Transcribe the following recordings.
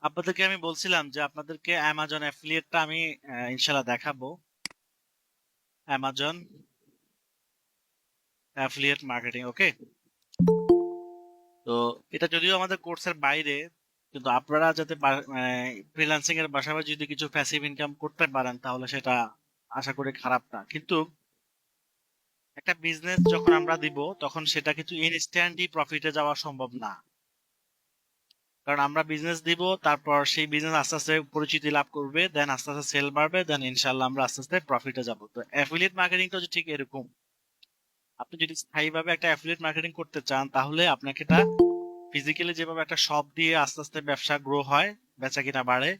আপনাদেরকে আমি বলছিলাম যে আপনাদেরকে অ্যামাজন অ্যাফিলিয়েটটা আমি ইনশাল্লাহ দেখাবো। অ্যামাজন অ্যাফিলিয়েট মার্কেটিং, ওকে। তো এটা যদিও আমাদের কোর্সের বাইরে, কিন্তু আপনারা যাতে ফ্রিল্যান্সিং এর পাশাপাশি যদি কিছু প্যাসিভ ইনকাম করতে পারেন তাহলে সেটা আশা করি খারাপ না। কিন্তু একটা বিজনেস যখন আমরা দিব তখন সেটা কিন্তু ইনস্ট্যান্টলি প্রফিটে যাওয়া সম্ভব না। কারণ আমরা বিজনেস দিব, তারপর সেই বিজনেস আস্তে আস্তে পরিচিতি লাভ করবে, দেন আস্তে আস্তে সেল বাড়বে, দেন ইনশাল্লাহ আমরা আস্তে আস্তে প্রফিটে যাব। তো অ্যাফিলিয়েট মার্কেটিংটা হচ্ছে ঠিক এরকম। আপনি যদি স্থায়ীভাবে একটা অ্যাফিলিয়েট মার্কেটিং করতে চান তাহলে আপনাকে এটা ফিজিক্যালি যেভাবে একটা শপ দিয়ে আস্তে আস্তে ব্যবসা গ্রো হয়, বেচা কিনা বাড়ে।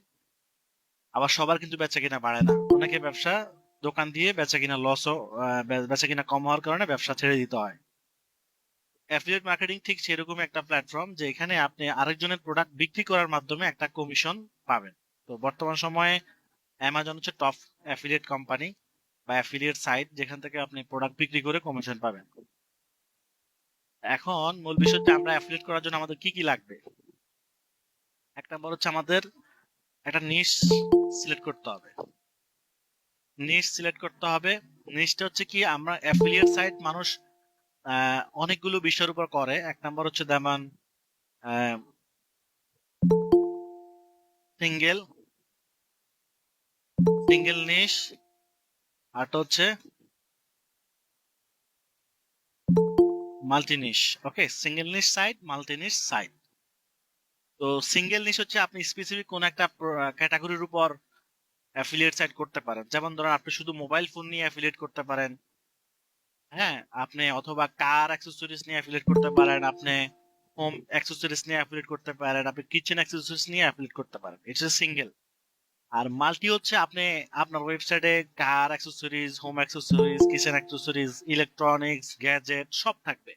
আবার সবার কিন্তু বেচা কিনা বাড়ে না, অনেকে ব্যবসা দোকান দিয়ে বেচা কিনা লসও, বেচা কিনা কম হওয়ার কারণে ব্যবসা ছেড়ে দিতে হয়। অ্যাফিলিয়েট মার্কেটিং ঠিক সেরকম একটা প্ল্যাটফর্ম যে এখানে আপনি আরেকজনের প্রোডাক্ট বিক্রি করার মাধ্যমে একটা কমিশন পাবেন। তো বর্তমান সময়ে অ্যামাজন হচ্ছে টপ অ্যাফিলিয়েট কোম্পানি বা অ্যাফিলিয়েট সাইট যেখান থেকে আপনি প্রোডাক্ট বিক্রি করে কমিশন পাবেন। এখন মূল বিষয় হচ্ছে আমরা অ্যাফিলিয়েট করার জন্য আমাদের কি কি লাগবে। এক নম্বর হচ্ছে আমাদের একটা নিশ সিলেক্ট করতে হবে। নিশ সিলেক্ট করতে হবে। নিশটা হচ্ছে কি, আমরা অ্যাফিলিয়েট সাইট মানুষ অনেকগুলো বিষয়ের উপর করে। এক নম্বর হচ্ছে যেমন সিঙ্গেল সিঙ্গেল নিশ, আরটা হচ্ছে মাল্টি নিশ। ওকে, সিঙ্গেল নিশ সাইট, মাল্টি নিশ সাইট। তো সিঙ্গেল নিশ হচ্ছে আপনি স্পেসিফিক কোন একটা ক্যাটাগরির উপর অ্যাফিলিয়েট সাইট করতে পারেন। যেমন ধরেন আপনি শুধু মোবাইল ফোন নিয়ে অ্যাফিলিয়েট করতে পারেন, হ্যাঁ। আপনি অথবা কার অ্যাক্সেসরিজ নিয়ে অ্যাফিলিয়েট করতে পারেন, আপনি হোম অ্যাক্সেসরিজ নিয়ে অ্যাফিলিয়েট করতে পারেন, আপনি কিচেন অ্যাক্সেসরিজ নিয়ে অ্যাফিলিয়েট করতে পারেন। এটা সিঙ্গেল। আর মাল্টি হচ্ছে আপনি আপনার ওয়েবসাইটে car accessories, home accessories, kitchen accessories, electronics, gadget সব থাকবে।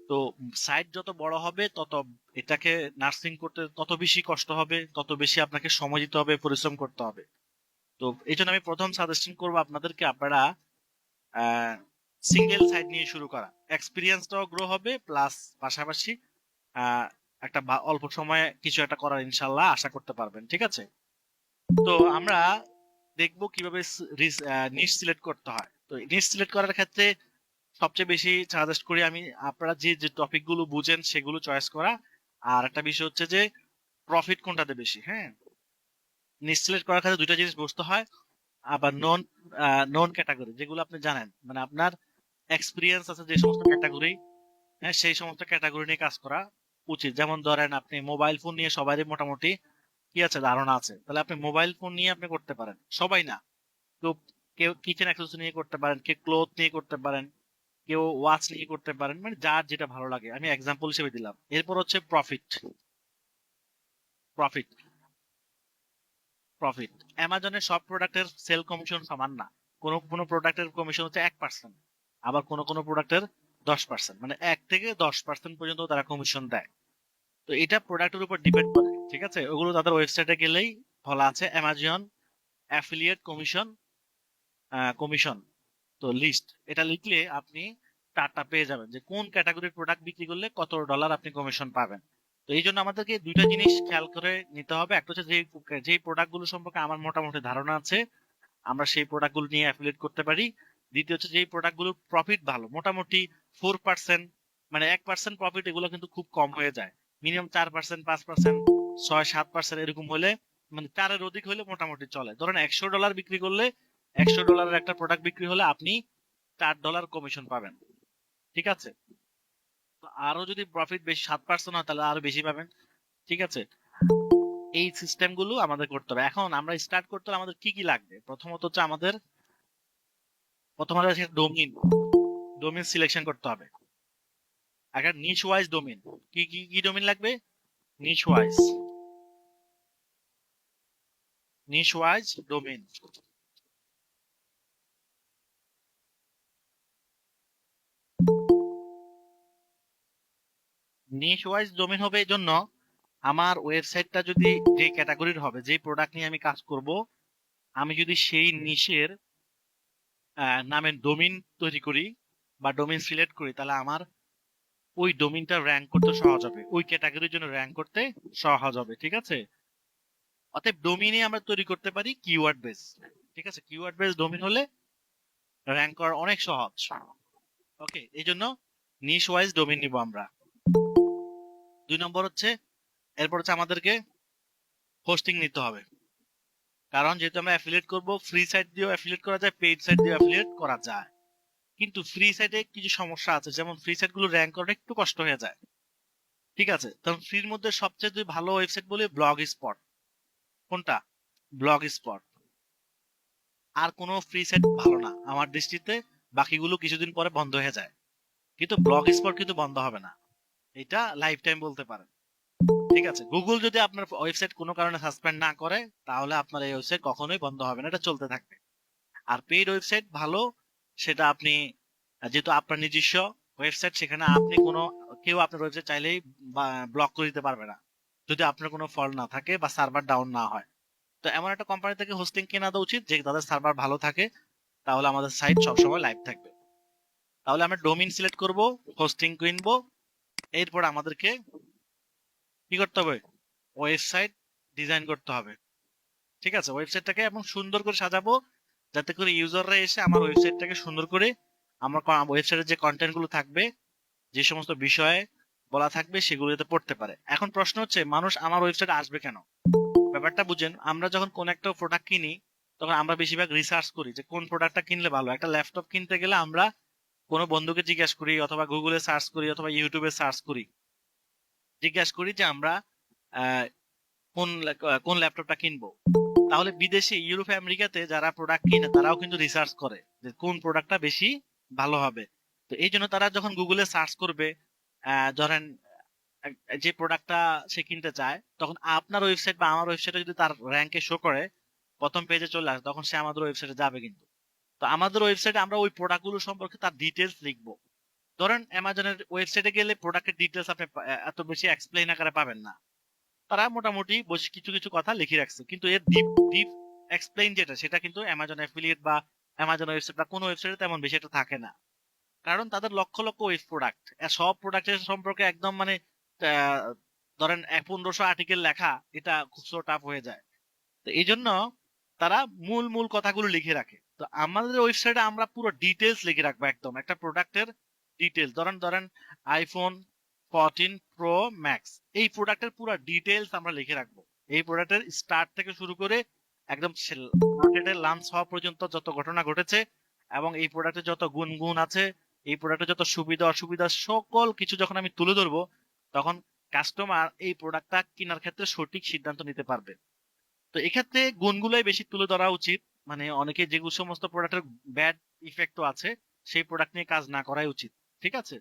তো সাইট যত বড় হবে তত এটাকে নার্সিং করতে তত বেশি কষ্ট হবে, তত বেশি আপনাকে সময় দিতে হবে, পরিশ্রম করতে হবে। তো এই জন্য আমি প্রথম সাজেশন করবো আপনাদেরকে, আপনারা সিঙ্গেল সাইট নিয়ে শুরু করা। এক্সপিরিয়েন্সটাও গ্রো হবে, প্লাস পাশাপাশি আহ, একটা অল্প সময়ে কিছু একটা করার ইনশাল্লাহ আশা করতে পারবেন, ঠিক আছে। তো আমরা দেখবো কিভাবে নিশ সিলেক্ট করতে হয়। তো নিশ সিলেক্ট করার ক্ষেত্রে সবচেয়ে বেশি সাজেস্ট করি আমি আপনারা যে যে টপিক গুলো বুঝেন সেগুলো চয়েস করা। আর একটা বিষয় হচ্ছে যে প্রফিট কোনটাতে বেশি, হ্যাঁ। নিশ সিলেক্ট করার ক্ষেত্রে দুইটা জিনিস বুঝতে হয়। আবার নন নন ক্যাটাগরি যেগুলো আপনি জানেন, মানে আপনার এক্সপিরিয়েন্স আছে যে সমস্ত ক্যাটাগরি, হ্যাঁ, সেই সমস্ত ক্যাটাগরি নিয়ে কাজ করা উচিত। যেমন ধরেন আপনি মোবাইল ফোন নিয়ে সবারই মোটামুটি কি আছে, ধারণা আছে, তাহলে আপনি মোবাইল ফোন নিয়ে আপনি করতে পারেন। সবাই না, কেউ কেউ কিচেন অ্যাক্সেসরি নিয়ে করতে পারেন, কেউ ক্লোথ নিয়ে করতে পারেন, কেউ ওয়াচ নিয়ে করতে পারেন, মানে যার যেটা ভালো লাগে আমি এক্সাম্পল হিসেবে দিলাম। এরপর হচ্ছে প্রফিট। প্রফিট প্রফিট অ্যামাজনের সব প্রোডাক্টের সেল কমিশন সমান না। কোনো কোনো প্রোডাক্টের কমিশন হচ্ছে 1%, আবার কোনো কোনো প্রোডাক্টের 10%, মানে 1 থেকে 10% পর্যন্ত তারা কমিশন দেয়। তো এটা প্রোডাক্টের উপর ডিপেন্ড করে, ঠিক আছে। ওগুলো তাদের ওয়েবসাইটে গেলেই বলা আছে অ্যামাজন অ্যাফিলিয়েট কমিশন, কমিশন। তো লিস্ট এটা লিখলে আপনি চার্টটা পেয়ে যাবেন যে কোন ক্যাটাগরির প্রোডাক্ট বিক্রি করলে কত ডলার আপনি কমিশন পাবেন। তো এই জন্য আমাদেরকে দুইটা জিনিস খেয়াল করে নিতে হবে। একটা হচ্ছে যে প্রোডাক্ট গুলো সম্পর্কে আমার মোটামুটি ধারণা আছে, আমরা সেই প্রোডাক্ট গুলো নিয়ে অ্যাফিলিয়েট করতে পারি। দ্বিতীয় হচ্ছে যেই প্রোডাক্ট গুলোর প্রফিট ভালো, মোটামুটি 4%, মানে 1% প্রফিট, এগুলো কিন্তু খুব কম হয়ে যায়। মিনিমাম 4%, 5%, 6-7% এরকম হলে, মানে 4-এর অধিক হলে মোটামুটি চলে। ধরেন $100 বিক্রি করলে, $100 একটা প্রোডাক্ট বিক্রি হলে আপনি $4 কমিশন পাবেন, ঠিক আছে। তো আরো যদি প্রফিট বেশি 7% হয় তাহলে আরো বেশি পাবেন, ঠিক আছে। এই সিস্টেম গুলো আমাদের করতে হবে। এখন আমরা স্টার্ট করতে হলে আমাদের কি কি লাগবে, প্রথমত হচ্ছে আমাদের ডোমিন ডোমিন সিলেকশন করতে হবে। একটা নিচ ওয়াইজ ডোমিন। কি কি কি ডোমিন লাগবে? নিচ ওয়াইজ নিচ ওয়াইজ ডোমিন। নিচ ওয়াইজ ডোমিন হবে এই জন্য, আমার ওয়েবসাইটটা যদি যে ক্যাটাগরির হবে, যে প্রোডাক্ট নিয়ে আমি কাজ করব, আমি যদি সেই নিশের নামের ডোমিন তৈরি করি বা ডোমিন সিলেক্ট করি, তাহলে আমার ওই ডোমিনটা র্যাঙ্ক করতে সহজ হবে, ওই ক্যাটাগরির জন্য র্যাঙ্ক করতে সহজ হবে। ঠিক আছে, অতএব ডোমিনে আমরা তৈরি করতে পারি কিওয়ার্ড বেস। ঠিক আছে, কিওয়ার্ড বেস ডোমিন হলে র্যাঙ্ক করা অনেক সহজ। ওকে, এই জন্য নিশ ওয়াইজ ডোমিন নিব আমরা। 2 নম্বর হচ্ছে, এরপর হচ্ছে আমাদেরকে হোস্টিং নিতে হবে। কারণ যেহেতু আমরা অ্যাফিলিয়েট করব, ফ্রি সাইট দিয়েও অ্যাফিলিয়েট করা যায়, পেইড সাইট দিয়েও অ্যাফিলিয়েট করা যায়। কিন্তু ফ্রি সাইটে কিছু সমস্যা আছে, যেমন ফ্রি সাইট গুলো র্যাঙ্ক করাটা একটু কষ্ট হয়ে যায়। ঠিক আছে, তখন ফ্রির মধ্যে সবচেয়ে যদি ভালো ওয়েবসাইট বলি ব্লগ স্পট। কোনটা? Blogspot. আর কোনো ফ্রি সাইট ভালো না আমার দৃষ্টিতে, বাকিগুলো কিছুদিন পরে বন্ধ হয়ে যায়, কিন্তু ব্লগ স্পট কিন্তু বন্ধ হবে না, এটা লাইফ টাইম বলতে পারেন। ঠিক আছে, গুগল যদি আপনার ওয়েবসাইট কোনো কারণে সাসপেন্ড না করে, তাহলে আপনার এই ওয়েবসাইট কখনোই বন্ধ হবে না, এটা চলতে থাকবে। আর পেইড ওয়েবসাইট ভালো, সেটা আপনি যেহেতু আপনার নিজস্ব ওয়েবসাইট, সেখানে আপনি কোনো কেউ আপনার ওয়েবসাইট চাইলেই ব্লক করে দিতে পারবে না, যদি আপনার কোনো ফল্ট না থাকে বা সার্ভার ডাউন না হয়। তো এমন একটা কোম্পানি থেকে হোস্টিং কেনা দেওয়া উচিত যে তাদের সার্ভার ভালো থাকে, তাহলে আমাদের সাইট সবসময় লাইভ থাকবে। তাহলে আমরা ডোমিন সিলেক্ট করব, হোস্টিং কিনবো, এরপর আমাদেরকে কি করতে হবে? ওয়েবসাইট ডিজাইন করতে হবে। ঠিক আছে, ওয়েবসাইটটাকে এবং সুন্দর করে সাজাবো, যাতে করে ইউজাররা এসে আমার ওয়েবসাইটটাকে সুন্দর করে, আমার ওয়েবসাইটের যে কন্টেন্ট গুলো থাকবে, যে সমস্ত বিষয়ে বলা থাকবে, সেগুলো যাতে পড়তে পারে। এখন প্রশ্ন হচ্ছে, মানুষ আমার ওয়েবসাইটে আসবে কেন? ব্যাপারটা বুঝেন, আমরা যখন কোন একটা প্রোডাক্ট কিনি, তখন আমরা বেশিরভাগ রিসার্চ করি যে কোন প্রোডাক্টটা কিনলে ভালো। একটা ল্যাপটপ কিনতে গেলে আমরা কোনো বন্ধুকে জিজ্ঞাসা করি, অথবা গুগলে সার্চ করি, অথবা ইউটিউবে সার্চ করি, জিজ্ঞাসা করি যে আমরা আহ, কোন ল্যাপটপটা কিনবো। তাহলে বিদেশে ইউরোপ আমেরিকাতে যারা প্রোডাক্ট কিনে, তারাও কিন্তু রিসার্চ করে যে কোন প্রোডাক্টটা বেশি ভালো হবে। তো এই জন্য তারা যখন গুগলে সার্চ করবে, ধরেন যে প্রোডাক্টটা সে কিনতে চায়, তখন আপনার ওয়েবসাইট বা আমার ওয়েবসাইটে যদি তার র্যাঙ্কে শো করে, প্রথম পেজে চলে আসে, তখন সে আমাদের ওয়েবসাইটে যাবে কিন্তু। তো আমাদের ওয়েবসাইটে আমরা ওই প্রোডাক্টগুলো সম্পর্কে তার ডিটেলস লিখবো। ধরেন অ্যামাজনের ওয়েবসাইটে গেলে প্রোডাক্টের ডিটেলস আপনি এত বেশি এক্সপ্লেইন আকারে পাবেন না, তারা মোটামুটি কিছু কিছু কথা লিখে রাখছে, কিন্তু এর ডিপ ডিপ এক্সপ্লেইন যেটা, সেটা কিন্তু অ্যামাজন অ্যাফিলিয়েট বা অ্যামাজন ওয়েবসাইট বা কোনো ওয়েবসাইটে তেমন বেশি একটা থাকে না। কারণ তাদের লক্ষ লক্ষ ওয়েব প্রোডাক্ট, সব প্রোডাক্টের সম্পর্কে একদম মানে আহ, ধরেন 1500 আর্টিকেল লেখা, এটা খুব টাফ হয়ে যায়। তো এই জন্য তারা মূল মূল কথাগুলো লিখে রাখে। তো আমাদের ওয়েবসাইটে আমরা পুরো ডিটেলস লিখে রাখবো, একদম একটা প্রোডাক্টের ডিটেলস। ধরেন ধরেন আইফোন 14 Pro Max, এই প্রোডাক্টের পুরো ডিটেলস আমরা লিখে রাখবো। এই প্রোডাক্টের স্টার্ট থেকে শুরু করে একদম মার্কেটে লঞ্চ হওয়া পর্যন্ত যত ঘটনা ঘটেছে, এবং এই প্রোডাক্টের যত গুণ আছে, এই প্রোডাক্টের যত সুবিধা অসুবিধা, সকল কিছু যখন আমি তুলে ধরবো, তখন কাস্টমার এই প্রোডাক্টটা কেনার ক্ষেত্রে সঠিক সিদ্ধান্ত নিতে পারবে। তো এক্ষেত্রে গুণগুলোই বেশি তুলে ধরা উচিত। মানে অনেকে যে সমস্ত প্রোডাক্টের ব্যাড ইফেক্টও আছে, সেই প্রোডাক্ট নিয়ে কাজ না করাই উচিত। ঠিক আছে,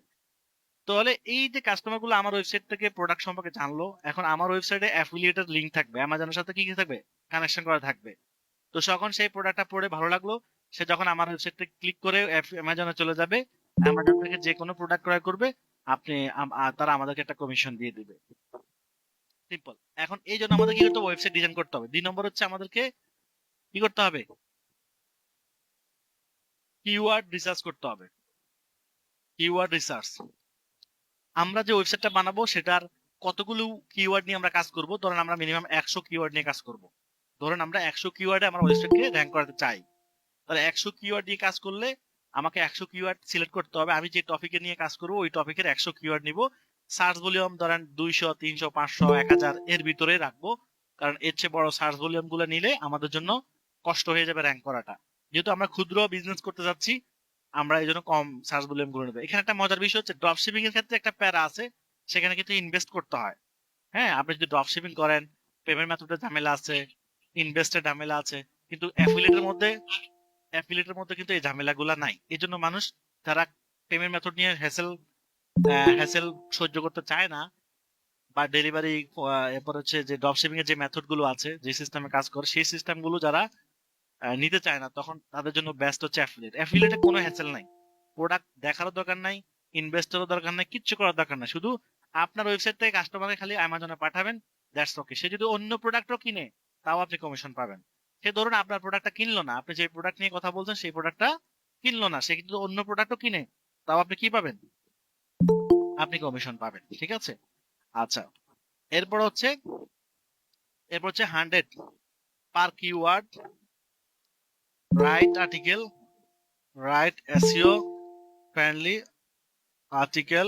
তাহলে এই যে কাস্টমার গুলো আমার ওয়েবসাইট থেকে প্রোডাক্ট সম্পর্কে জানলো, এখন আমার ওয়েবসাইটে অ্যাফিলিয়েটেড লিংক থাকবে, অ্যামাজনের সাথে কি কি থাকবে, কানেকশন করা থাকবে। তো যখন সেই প্রোডাক্টটা পড়ে ভালো লাগলো, সে যখন আমার ওয়েবসাইটে ক্লিক করে অ্যামাজনে চলে যাবে, অ্যামাজন থেকে যে কোনো প্রোডাক্ট ক্রয় করবে, আপনি তারা আমাদেরকে একটা কমিশন দিয়ে দিবে। সিম্পল। এখন এই জন্য আমাদের কি করতে হবে? ওয়েবসাইট ডিজাইন করতে হবে। 2 নম্বর হচ্ছে আমাদেরকে কি করতে হবে? কিওয়ার্ড রিসার্চ করতে হবে। কিওয়ার্ড রিসার্চ, আমরা যে ওয়েবসাইটটা বানাবো সেটার কতগুলো কিওয়ার্ড নিয়ে আমরা কাজ করব। ধরেন আমরা মিনিমাম 100 কিওয়ার্ড নিয়ে কাজ করব। ধরেন আমরা 100 কিওয়ার্ডে আমার ওয়েবসাইটকে র্যাঙ্ক করাতে চাই, তাহলে 100 কিওয়ার্ড নিয়ে কাজ করলে আমাকে 100 কিওয়ার্ড সিলেক্ট করতে হবে। আমি যে টপিকে নিয়ে কাজ করব, ওই টপিকের 100 কিওয়ার্ড নিব। সার্চ ভলিউম ধরেন 200, 300, 500, 1000 এর ভিতরে রাখবো, কারণ এর চেয়ে বড় সার্চ ভলিউম গুলো নিলে আমাদের জন্য কষ্ট হয়ে যাবে র্যাঙ্ক করাটা। যেহেতু আমরা ক্ষুদ্র বিজনেস করতে যাচ্ছি, আমরা এই জন্য কম সার্চ ভলিউম গুলো নেবো। এখানে একটা মজার বিষয় হচ্ছে, ড্রপ শিপিং এর ক্ষেত্রে একটা প্যারা আছে, সেখানে কিন্তু ইনভেস্ট করতে হয়। হ্যাঁ, আপনি যদি ড্রপ শিপিং করেন, পেমেন্ট মেথডের ঝামেলা আছে, ইনভেস্টের ঝামেলা আছে, কিন্তু অ্যাফিলিয়েটের মধ্যে কিন্তু এই ঝামেলাগুলা নাই। এই জন্য মানুষ যারা পেমেন্ট মেথড নিয়ে হ্যাসেল সহ্য করতে চায় না, বা ডেলিভারি, এরপর হচ্ছে যে ড্রপ শিপিং এর যে মেথড গুলো আছে, যে সিস্টেমে কাজ করে, সেই সিস্টেম গুলো যারা নিতে চায় না, তখন তাদের জন্য বেস্ট হচ্ছে অ্যাফিলিয়েট। অ্যাফিলিয়েটে কোনো হ্যাসেল নাই, প্রোডাক্ট দেখারও দরকার নাই, ইনভেস্টরও দরকার নাই, কিচ্ছু করার দরকার নাই। শুধু আপনার ওয়েবসাইট থেকে কাস্টমারকে খালি অ্যামাজনে পাঠাবেন, দ্যাটস ওকে। সে যদি অন্য প্রোডাক্টও কিনে, তাও আপনি কমিশন পাবেন। সে ধরুন আপনার প্রোডাক্টটা কিনলো না, আপনি যে প্রোডাক্ট নিয়ে কথা বলছেন সেই প্রোডাক্টটা কিনলো না, সে কিন্তু অন্য প্রোডাক্টও কিনে, তাও আপনি কি পাবেন? আপনি কমিশন পাবেন, ঠিক আছে। আচ্ছা, এরপর হচ্ছে 100 per keyword write article, write SEO friendly article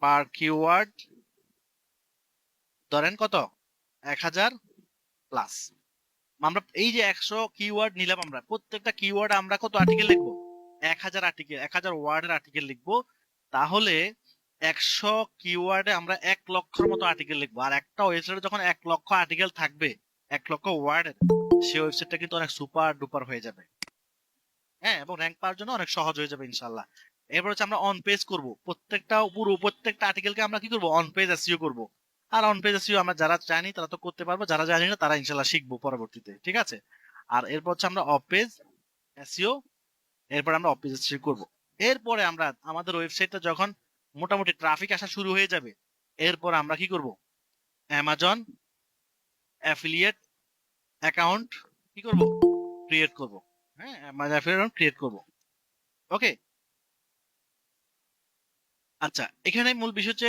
per keyword, ধরেন কত, 1000 প্লাস। আমরা এই যে 100 কিওয়ার্ড নিলাম, আমরা প্রত্যেকটা কিওয়ার্ড আমরা কত আর্টিকেল লিখবো, 1000 আর্টিকেল, 1000 ওয়ার্ডের আর্টিকেল লিখবো। তাহলে 100 কিওয়ার্ডে আমরা 1,00,000 মতো আর্টিকেল লিখবো। আর একটা ওয়েবসাইটে যখন 1,00,000 আর্টিকেল থাকবে, 1,00,000 ওয়ার্ডের, সেই ওয়েবসাইটটা কিন্তু অনেক সুপার ডুপার হয়ে যাবে। হ্যাঁ, এবং র্যাঙ্ক পাওয়ার জন্য অনেক সহজ হয়ে যাবে ইনশাল্লাহ। এরপর হচ্ছে আমরা অন পেজ করবো, প্রত্যেকটা আর্টিকেলকে আমরা কি করবো, অন পেজ এসইও করবো। আর অন পেজ এসইও আমরা যারা জানি তারা তো করতে পারবো, যারা জানি না তারা ইনশাল্লাহ শিখবো পরবর্তীতে, ঠিক আছে। আর এরপর হচ্ছে আমরা অফ পেজ এসইও, এরপর আমরা অফ পেজ এসইও করবো। এরপরে আমরা আমাদের ওয়েবসাইটটা যখন মোটামুটি ট্রাফিক আসা শুরু হয়ে যাবে, এরপর আমরা কি করব, অ্যামাজন অ্যাফিলিয়েট অ্যাকাউন্ট কি করব, ক্রিয়েট করব। হ্যাঁ, অ্যামাজন অ্যাফিলিয়েট ক্রিয়েট করব। ওকে। আচ্ছা, এখানে মূল বিষয় হচ্ছে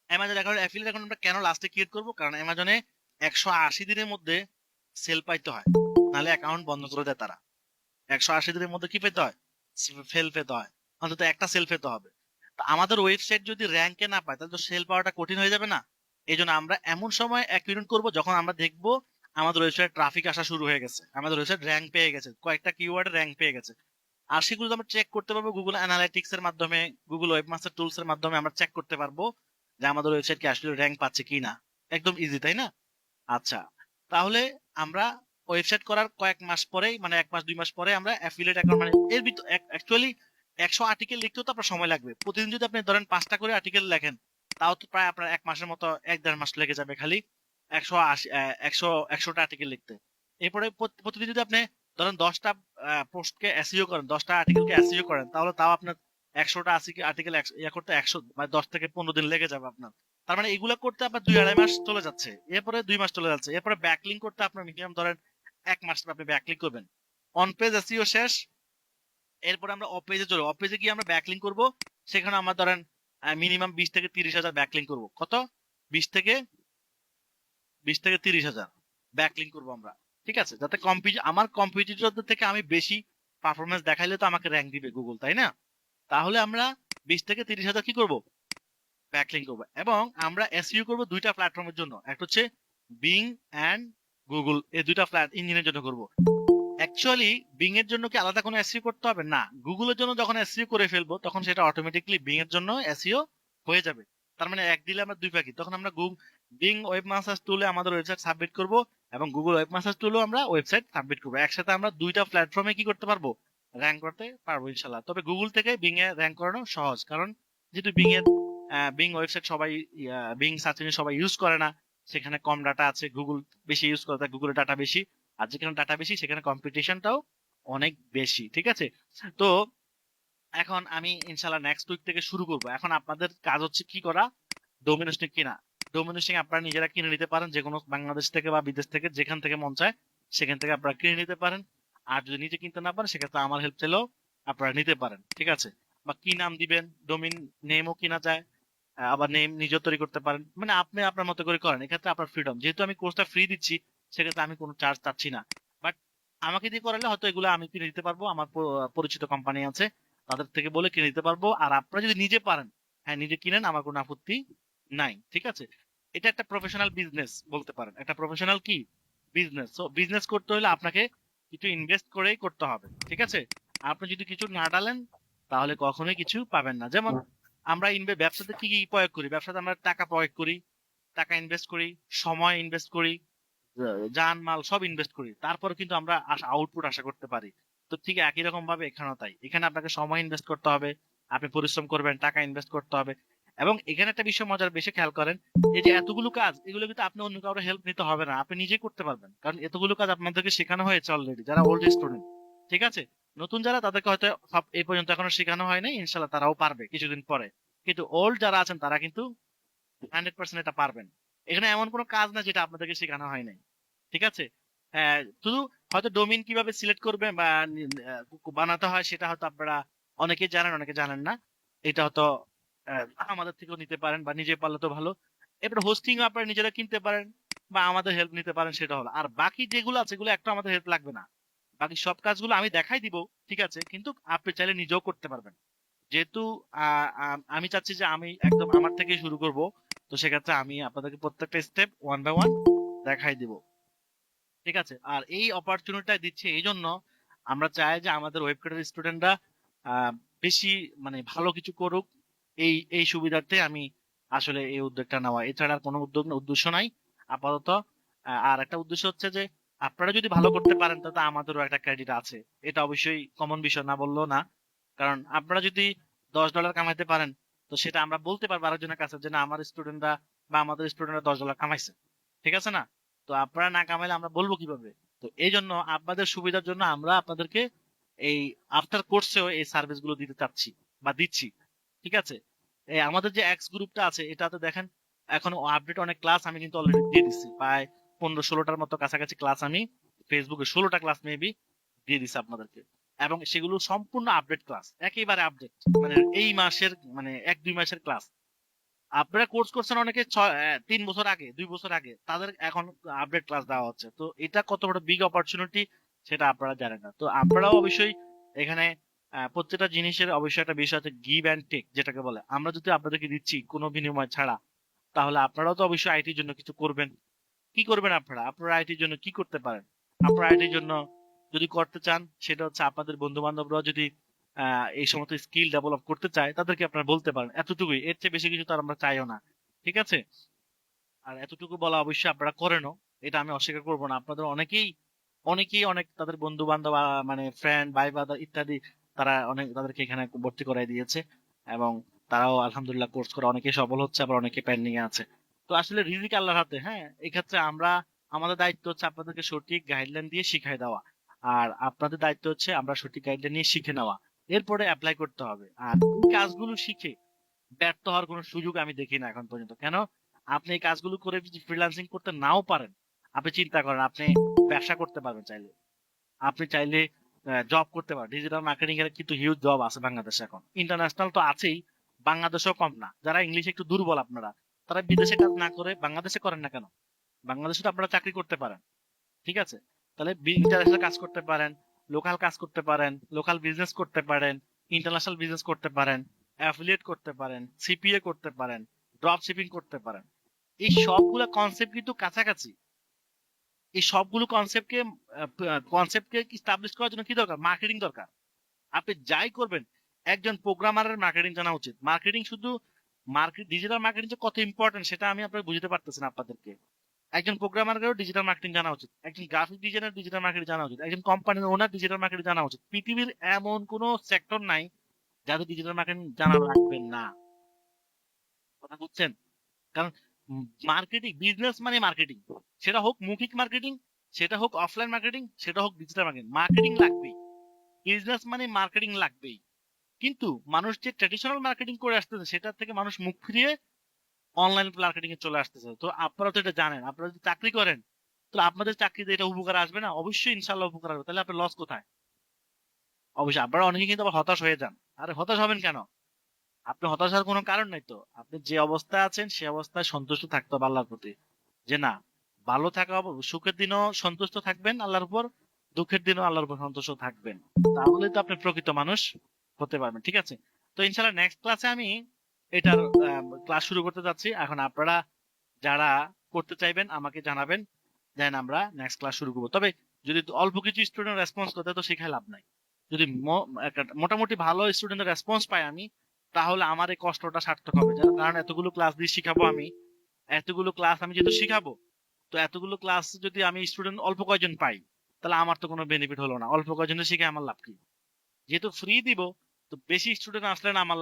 অ্যামাজন অ্যাকাউন্ট অ্যাফিলিয়েট অ্যাকাউন্ট আমরা কেন লাস্টে ক্রিয়েট করব, কারণ অ্যামাজনে 180 দিনের মধ্যে সেল পাইতে হয়, নাহলে অ্যাকাউন্ট বন্ধ করে দেয় তারা। 180 দিনের মধ্যে কি পেতে হয়, সেল পেতে হয়, অন্তত একটা সেল পেতে হবে। তা আমাদের ওয়েবসাইট যদি র্যাঙ্কে না পায় তাহলে তো সেল পাওয়াটা কঠিন হয়ে যাবে না। এই জন্য আমরা এমন সময় অ্যাকুইরেট করব যখন আমরা দেখবো আমাদের ওয়েবসাইট ট্রাফিক আসা শুরু হয়ে গেছে, আমাদের ওয়েবসাইট র্যাঙ্ক পেয়ে গেছে, কয়েকটা কিওয়ার্ড র্যাঙ্ক পেয়ে গেছে। আর সেগুলো আমরা চেক করতে পারবো গুগল অ্যানালাইটিক্স এর মাধ্যমে, গুগল ওয়েবমাস্টার টুলস এর মাধ্যমে আমরা চেক করতে পারবো যে আমাদের ওয়েবসাইট কি আসলে র্যাঙ্ক পাচ্ছে কিনা। একদম ইজি, তাই না? আচ্ছা, তাহলে আমরা ওয়েবসাইট করার কয়েক মাস পরেই, মানে 1 মাস 2 মাস পরে আমরা অ্যাফিলিয়েট অ্যাকাউন্ট, মানে এর ভিতর অ্যাকচুয়ালি 100 আর্টিকেল লিখতেও তো আপনার সময় লাগবে। প্রতিদিন যদি আপনি ধরেন 5টা করে আর্টিকেল লেখেন, তাও তো প্রায় আপনার 1 মাসের মতো, 1-1.5 মাস লেগে যাবে খালি 180 100টা আর্টিকেল লিখতে। এরপরে প্রতিদিন যদি আপনি ধরেন 10টা পোস্টকে এসইও করেন, 10টা আর্টিকেলকে এসইও করেন, তাহলে তাও আপনার 100টা আর্টিকেল ইয়া করতে 100 মানে 10 থেকে 15 দিন লেগে যাবে আপনার। তার মানে এগুলা করতে আপনার 2-2.5 মাস চলে যাচ্ছে, এরপরে 2 মাস চলে যাচ্ছে, এরপরে ব্যাকলিং করতে আপনার মিনিমাম ধরেন 1 মাস আপনি ব্যাকলিং করবেন। অন পেজ এসইও শেষ, এরপরে আমরা অফ পেজে চলবো। অফ পেজে গিয়ে আমরা ব্যাকলিং করব, সেখানে আমরা ধরেন মিনিমাম 20 থেকে 30 হাজার ব্যাকলিং করব। কত? 20 থেকে 30 হাজার ব্যাকলিং করব আমরা, ঠিক আছে, যাতে আমার কম্পিটিটরদের থেকে আমি বেশি পারফরমেন্স দেখাইলে তো আমাকে র্যাঙ্ক দিবে গুগল, তাই না? তাহলে আমরা 20 থেকে 30 হাজার কি করব, ব্যাকলিং করবো। এবং আমরা এসইও করব দুইটা প্ল্যাটফর্মের জন্য, একটা হচ্ছে বিং এন্ড গুগল, এই দুইটা ইঞ্জিনের জন্য করব। অ্যাকচুয়ালি বিং এর জন্য কি আলাদা কোনো এসইও করতে হবে না, গুগলের জন্য যখন এসইও করে ফেলবো তখন সেটা অটোমেটিকলি বিং এর জন্য এসইও হয়ে যাবে। তার মানে এক দিলে আমরা দুই পাখি, তখন আমরা বিং ওয়েব মাসাজ টুলে আমাদের ওয়েবসাইট সাবমিট করব, এবং গুগল ওয়েব মাসাজ টুলেও আমরা ওয়েবসাইট সাবমিট করবো। একসাথে আমরা দুইটা প্ল্যাটফর্মে কি করতে পারবো, র্যাঙ্ক করতে পারবো ইনশাল্লাহ। তবে গুগল থেকে বিং এ র্যাঙ্ক করানো সহজ, কারণ যেহেতু বিং ওয়েবসাইট সবাই, বিং সার্চ ইঞ্জিন সবাই ইউজ করে না, সেখানে কম ডাটা আছে, গুগল বেশি ইউজ করে, তাই গুগলের ডাটা বেশি। আর যেখানে ডাটা বেশি সেখানে কম্পিটিশনটাও অনেক বেশি, ঠিক আছে। তো এখন আমি ইনশাল্লাহ নেক্সট উইক থেকে শুরু করব। এখন আপনাদের কাজ হচ্ছে কি করা, ডোমেন হোস্টিং কিনা। ডোমেন হোস্টিং আপনারা নিজেরা কিনে নিতে পারেন, যে কোনো বাংলাদেশ থেকে বা বিদেশ থেকে, যেখান থেকে মন চায় সেখান থেকে আপনারা কিনে নিতে পারেন। আর যদি নিজে কিনতে না পারেন সেক্ষেত্রে আমার হেল্প চাইলেও আপনারা নিতে পারেন, ঠিক আছে। বা কি নাম দিবেন, ডোমেন নেমও কিনা যায়, আবার নেম নিজেও তৈরি করতে পারেন, মানে আপনি আপনার মতো করে করেন, এক্ষেত্রে আপনার ফ্রিডম। যেহেতু আমি কোর্সটা ফ্রি দিচ্ছি, সেক্ষেত্রে আমি কোনো চার্জ চাচ্ছি না। বাট আমাকে দিয়ে করালে হয়তো এগুলো আমি কিনে দিতে পারবো, আমার পরিচিত কোম্পানি আছে, তাদের থেকে বলে কিনে দিতে পারবো। আর আপনারা যদি নিজে পারেন, হ্যাঁ নিজে কিনেন, আমার কোনো আপত্তি নাই, ঠিক আছে। এটা একটা প্রফেশনাল বিজনেস বলতে পারেন, একটা প্রফেশনাল কি বিজনেস। তো বিজনেস করতে হলে আপনাকে কিছু ইনভেস্ট করেই করতে হবে, ঠিক আছে। আপনি যদি কিছু না ডালেন তাহলে কখনোই কিছু পাবেন না। যেমন আমরা ব্যবসাতে কি কি প্রয়োগ করি, ব্যবসাতে আমরা টাকা প্রয়োগ করি, টাকা ইনভেস্ট করি, সময় ইনভেস্ট করি, যান মাল সব ইনভেস্ট করি, তারপরে কিন্তু আমরা আউটপুট আশা করতে পারি। তো ঠিক একই রকম ভাবে এখানেও তাই, এখানে আপনাকে সময় ইনভেস্ট করতে হবে, আপনি পরিশ্রম করবেন, টাকা ইনভেস্ট করতে হবে। এবং এখানে একটা বিষয় মজার, বেশি খেয়াল করেন, এই যে এতগুলো কাজ, এগুলো কিন্তু আপনি অন্য কারো হেল্প নিতে হবে না, আপনি নিজেই করতে পারবেন, কারণ এতগুলো কাজ আপনাদেরকে শেখানো হয়েছে অলরেডি, যারা ওল্ড স্টুডেন্ট, ঠিক আছে। নতুন যারা, তাদেরকে হয়তো সব এই পর্যন্ত এখনো শেখানো হয়নি, ইনশাল্লাহ তারাও পারবে কিছুদিন পরে। কিন্তু ওল্ড যারা আছেন তারা কিন্তু 100% এটা পারবেন। এখানে এমন কোনো কাজ না যেটা আপনাদেরকে শেখানো হয় নাই, ঠিক আছে। হ্যাঁ, শুধু হয়তো ডোমেইন কিভাবে সিলেক্ট করবে বা বানাতে হয় সেটা হয়তো আপনারা অনেকে জানেন, অনেকে জানেন না। এটা হয়তো আমাদের থেকেও নিতে পারেন, বা নিজে পারলে তো ভালো। এবার হোস্টিং আপনারা নিজেরা কিনতে পারেন বা আমাদের হেল্প নিতে পারেন, সেটা হলো। আর বাকি যেগুলো আছে সেগুলো একটা আমাদের হেল্প লাগবে না, বাকি সব কাজগুলো আমি দেখাই দিব, ঠিক আছে, কিন্তু আপনি চাইলে নিজেও করতে পারবেন। যেহেতু আমি চাচ্ছি যে আমি একদম আমার থেকে শুরু করব, তো সেক্ষেত্রে আমি আপনাদেরকে প্রত্যেকটা স্টেপ ওয়ান বাই ওয়ান দেখাই দিব, ঠিক আছে। আর এই অপরচুনিটিটা দিচ্ছে এই জন্য, আমরা চাই যে আমাদের ওয়েবকার্টের স্টুডেন্টরা বেশি মানে ভালো কিছু করুক। এই সুবিধার্থে আমি আসলে এই উদ্যোগটা নেওয়া, এছাড়া আর কোনো উদ্দেশ্য নাই আপাতত। আর একটা উদ্দেশ্য হচ্ছে যে আপনারা যদি ভালো করতে পারেন তাতে আমাদেরও একটা ক্রেডিট আছে। এটা অবশ্যই কমন বিষয়, না বললেও না। কারণ আপনারা যদি $10 কামাইতে পারেন, তো সেটা আমরা বলতে পারবো আরেকজনের কাছে যে না, আমার স্টুডেন্টরা বা আমাদের স্টুডেন্টরা $10 কামাইছে, ঠিক আছে না? তো আপনারা না কামাইলে আমরা বলবো কিভাবে? তো এই জন্য আপনাদের সুবিধার জন্য আমরা আপনাদেরকে এই আফটার কোর্সেও এই সার্ভিস গুলো দিতে চাচ্ছি বা দিচ্ছি, ঠিক আছে। এই আমাদের যে এক্স গ্রুপটা আছে এটাতে দেখেন, এখন আপডেট অনেক ক্লাস আমি কিন্তু অলরেডি দিয়ে দিচ্ছি, প্রায় 15-16টার মতো কাছাকাছি ক্লাস আমি ফেসবুকে 16টা ক্লাস মেবি দিয়ে দিচ্ছি আপনাদেরকে। এবং সেগুলো সম্পূর্ণ আপডেট ক্লাস, একেবারে আপডেট, মানে এই মাসের মানে 1-2 মাসের ক্লাস। আপনারা কোর্স করছেন অনেকে 3 বছর আগে, 2 বছর আগে, তাদের এখন আপডেট ক্লাস দেওয়া হচ্ছে। তো এটা কত বড় বিগ অপরচুনিটি সেটা আপনারা জানেন না। তো আপনারাও অবশ্যই এখানে প্রত্যেকটা জিনিসের অবশ্যই একটা বিষয় আছে, গিভ অ্যান্ড টেক যেটাকে বলে। আমরা যদি আপনাদেরকে দিচ্ছি কোনো বিনিময় ছাড়া, তাহলে আপনারাও তো অবশ্যই আইটির জন্য কিছু করবেন। কি করবেন আপনারা? আপনারা আইটির জন্য কি করতে পারেন? আপনারা আইটির জন্য যদি করতে চান, সেটা হচ্ছে আপনাদের বন্ধু বান্ধবরা যদি এই সমস্ত স্কিল ডেভেলপ করতে চায়, তাদেরকে আপনারা বলতে পারেন, এতটুকুই, এর চেয়ে বেশি কিছু তো আর আমরা চাইও না, ঠিক আছে। আর এতটুকু বলা অবশ্যই আপনারা করেনও, এটা আমি অস্বীকার করবো না। আপনাদের অনেকেই অনেকেই অনেক তাদের বন্ধু বান্ধব মানে ফ্রেন্ড ভাই ব্রাদার ইত্যাদি, তারা অনেক তাদেরকে এখানে ভর্তি করাই দিয়েছে, এবং তারাও আলহামদুলিল্লাহ কোর্স করে অনেকেই সফল হচ্ছে, আবার অনেকে পেন্ডিং এ আছে। তো আসলে রিজিক আল্লাহর হাতে, হ্যাঁ। এক্ষেত্রে আমরা, আমাদের দায়িত্ব হচ্ছে আপনাদেরকে সঠিক গাইডলাইন দিয়ে শিখাই দেওয়া, আর আপনাদের দায়িত্ব হচ্ছে আমরা সঠিক গাইডলাইন নিয়ে শিখে নেওয়া, এরপরে অ্যাপ্লাই করতে হবে। আর এই কাজগুলো শিখে ব্যর্থ হওয়ার কোনো সুযোগ আমি দেখি না এখন পর্যন্ত। কেন? আপনি এই কাজগুলো করে যদি ফ্রিল্যান্সিং করতে নাও পারেন, আপনি চিন্তা করেন, আপনি ব্যবসা করতে পারবেন চাইলে, আপনি চাইলে জব করতে পারেন। ডিজিটাল মার্কেটিং এর কিন্তু হিউজ জব আছে বাংলাদেশে, এখন ইন্টারন্যাশনাল তো আছেই, বাংলাদেশেও কম না। যারা ইংলিশে একটু দুর্বল আপনারা, তারা বিদেশে কাজ না করে বাংলাদেশে করেন না কেন? বাংলাদেশে তো আপনারা চাকরি করতে পারেন, ঠিক আছে। তাহলে ইন্টারন্যাশনাল কাজ করতে পারেন, লোকাল কাজ করতে পারেন, লোকাল বিজনেস করতে পারেন, ইন্টারন্যাশনাল বিজনেস করতে পারেন, অ্যাফিলিয়েট করতে পারেন, সিপিএ করতে পারেন, ড্রপ শিপিং করতে পারেন। এই সবগুলা কনসেপ্ট কিন্তু কাছাকাছি। এই সবগুলো কনসেপ্টকে স্টাবলিশ করার জন্য কি দরকার? মার্কেটিং দরকার। আপনি যাই করবেন, একজন প্রোগ্রামারের মার্কেটিং জানা উচিত। মার্কেটিং শুধু ডিজিটাল মার্কেটিং যে কত ইম্পর্টেন্ট সেটা আমি আপনাকে বুঝতে পারতেছি না আপনাদেরকে। একজন প্রোগ্রামারেরও ডিজিটাল মার্কেটিং জানা উচিত, একজন গ্রাফিক ডিজাইনার ডিজিটাল মার্কেটিং জানা উচিত, একজন কোম্পানির ওনার ডিজিটাল মার্কেটিং জানা উচিত। পৃথিবীর এমন কোন সেক্টর নাই যাদের ডিজিটাল মার্কেটিং জানা লাগবে না। কথা বুঝছেন? কারণ মার্কেটিং, বিজনেস মানে মার্কেটিং, সেটা হোক মৌখিক মার্কেটিং, সেটা হোক অফলাইন মার্কেটিং, সেটা হোক ডিজিটাল মার্কেটিং, মার্কেটিং লাগবেই। বিজনেস মানে মার্কেটিং লাগবেই। কিন্তু মানুষ যে ট্রেডিশনাল মার্কেটিং করে আসতেছে, সেটা থেকে মানুষ মুখ ফিরিয়ে অনলাইন মার্কেটিং এ চলে আসতেছে। তো আপনারা তো এটা জানেন, আপনারা যদি চাকরি করেন, তো আপনাদের চাকরিতে এটা উপকার আসবে না? অবশ্যই ইনশাল্লাহ উপকার আসবে। তাহলে আপনার লস কোথায়? অবশ্যই। আপনারা অনেকে কিন্তু আবার হতাশ হয়ে যান। আরে হতাশ হবেন কেন? আপনি হতাশ হওয়ার কোনো কারণ নাই তো। আপনি যে অবস্থায় আছেন সে অবস্থায় সন্তুষ্ট থাকতে হবে আল্লাহর প্রতি, যে না, ভালো থাকা সুখের দিনও সন্তুষ্ট থাকবেন আল্লাহর উপর, দুঃখের দিনও আল্লাহর উপর সন্তুষ্ট থাকবেন। তাহলে তো আপনি প্রকৃত মানুষ হতে পারবেন, ঠিক আছে। তো ইনশাল্লাহ নেক্সট ক্লাসে আমি এটার ক্লাস শুরু করতে যাচ্ছি। এখন আপনারা যারা করতে চাইবেন আমাকে জানাবেন, দেন আমরা নেক্সট ক্লাস শুরু করবো। তবে যদি অল্প কিছু স্টুডেন্ট রেসপন্স করতে, তো শেখায় লাভ নাই। যদি একটা মোটামুটি ভালো স্টুডেন্টের রেসপন্স পাই আমি, তাহলে আমার এই কষ্টটা সার্থক হবে। কারণ এতগুলো ক্লাস দিয়ে শিখাবো আমি, এতগুলো ক্লাস আমি যেহেতু শিখাবো, তো এতগুলো ক্লাস যদি আমি স্টুডেন্ট অল্প কয়জন পাই, তাহলে আমার তো কোনো বেনিফিট হলো না। অল্প কয়জনের শিখে আমার লাভ কি? যেহেতু ফ্রি দিব, তো বেশি স্টুডেন্ট আসলে না আমার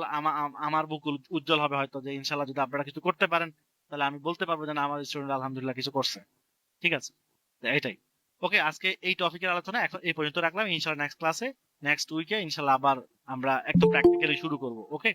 আমার বুক উজ্জ্বল হবে হয়তো, যে ইনশাল্লাহ যদি আপনারা কিছু করতে পারেন, তাহলে আমি বলতে পারবো যে না, আমার স্টুডেন্ট আলহামদুলিল্লাহ কিছু করছে, ঠিক আছে। তো এটাই। ওকে, আজকে এই টপিকের আলোচনা এখন এই পর্যন্ত রাখলাম। ইনশাল্লাহ নেক্সট ক্লাসে, নেক্সট উইকে ইনশাল্লাহ আবার আমরা একটু প্র্যাকটিক্যালি শুরু করব। ওকে।